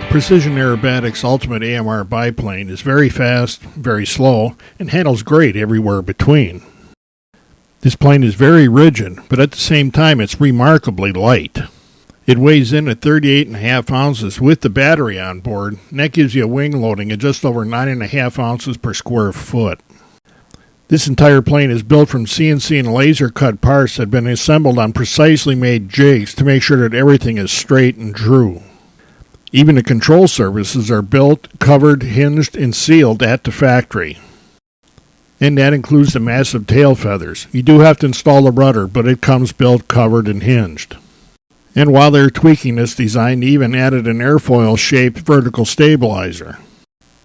Precision Aerobatics Ultimate AMR Biplane is very fast, very slow, and handles great everywhere between. This plane is very rigid, but at the same time it's remarkably light. It weighs in at 38.5 ounces with the battery on board, and that gives you a wing loading of just over 9.5 ounces per square foot. This entire plane is built from CNC and laser cut parts that have been assembled on precisely made jigs to make sure that everything is straight and true. Even the control surfaces are built, covered, hinged, and sealed at the factory. And that includes the massive tail feathers. You do have to install the rudder, but it comes built, covered, and hinged. And while they're tweaking this design, they even added an airfoil-shaped vertical stabilizer.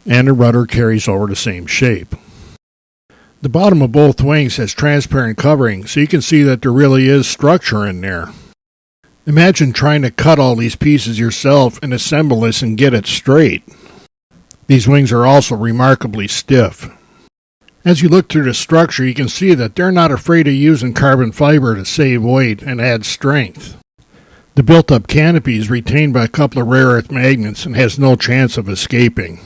And the rudder carries over the same shape. The bottom of both wings has transparent covering, so you can see that there really is structure in there. Imagine trying to cut all these pieces yourself and assemble this and get it straight. These wings are also remarkably stiff. As you look through the structure, you can see that they're not afraid of using carbon fiber to save weight and add strength. The built-up canopy is retained by a couple of rare earth magnets and has no chance of escaping.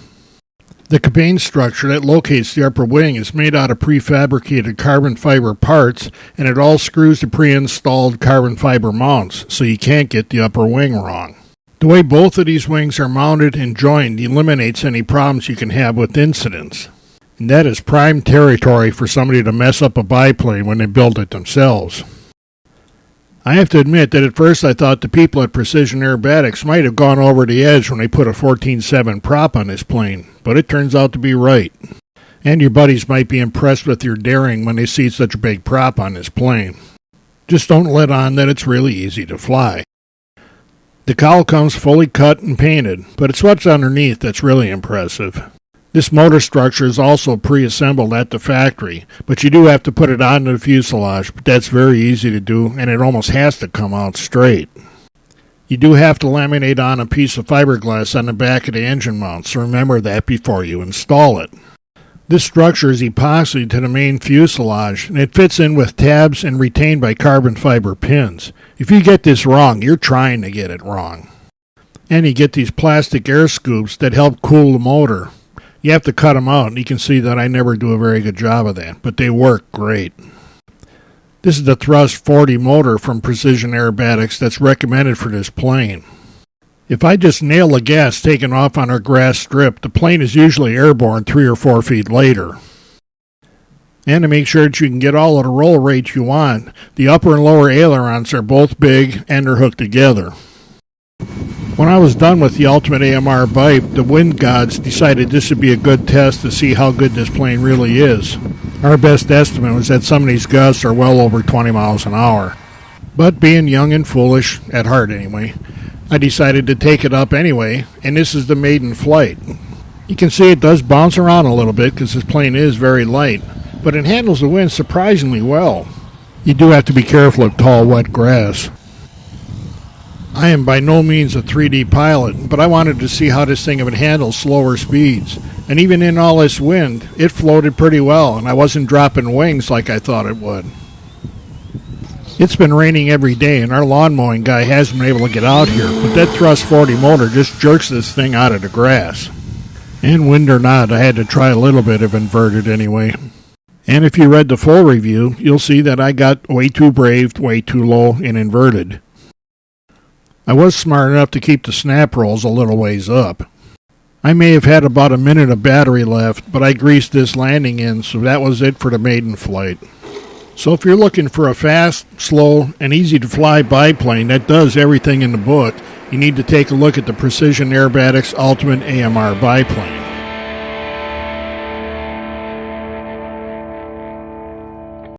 The cabane structure that locates the upper wing is made out of prefabricated carbon fiber parts, and it all screws to pre-installed carbon fiber mounts, so you can't get the upper wing wrong. The way both of these wings are mounted and joined eliminates any problems you can have with incidents. And that is prime territory for somebody to mess up a biplane when they build it themselves. I have to admit that at first I thought the people at Precision Aerobatics might have gone over the edge when they put a 14.7 prop on this plane, but it turns out to be right. And your buddies might be impressed with your daring when they see such a big prop on this plane. Just don't let on that it's really easy to fly. The cowl comes fully cut and painted, but it's what's underneath that's really impressive. This motor structure is also pre-assembled at the factory, but you do have to put it onto the fuselage, but that's very easy to do, and it almost has to come out straight. You do have to laminate on a piece of fiberglass on the back of the engine mount, so remember that before you install it. This structure is epoxied to the main fuselage, and it fits in with tabs and retained by carbon fiber pins. If you get this wrong, you're trying to get it wrong. And you get these plastic air scoops that help cool the motor. You have to cut them out, and you can see that I never do a very good job of that, but they work great. This is the Thrust 40 motor from Precision Aerobatics that's recommended for this plane. If I just nail the gas taken off on our grass strip, the plane is usually airborne 3 or 4 feet later. And to make sure that you can get all of the roll rate you want, the upper and lower ailerons are both big and are hooked together. When I was done with the Ultimate AMR Bipe, the wind gods decided this would be a good test to see how good this plane really is. Our best estimate was that some of these gusts are well over 20 miles an hour. But being young and foolish, at heart anyway, I decided to take it up anyway, and this is the maiden flight. You can see it does bounce around a little bit because this plane is very light, but it handles the wind surprisingly well. You do have to be careful of tall, wet grass. I am by no means a 3D pilot, but I wanted to see how this thing would handle slower speeds. And even in all this wind, it floated pretty well, and I wasn't dropping wings like I thought it would. It's been raining every day, and our lawn mowing guy hasn't been able to get out here, but that Thrust 40 motor just jerks this thing out of the grass. And wind or not, I had to try a little bit of inverted anyway. And if you read the full review, you'll see that I got way too brave, way too low, and inverted. I was smart enough to keep the snap rolls a little ways up. I may have had about a minute of battery left, but I greased this landing in, so that was it for the maiden flight. So if you're looking for a fast, slow, and easy-to-fly biplane that does everything in the book, you need to take a look at the Precision Aerobatics Ultimate AMR Biplane.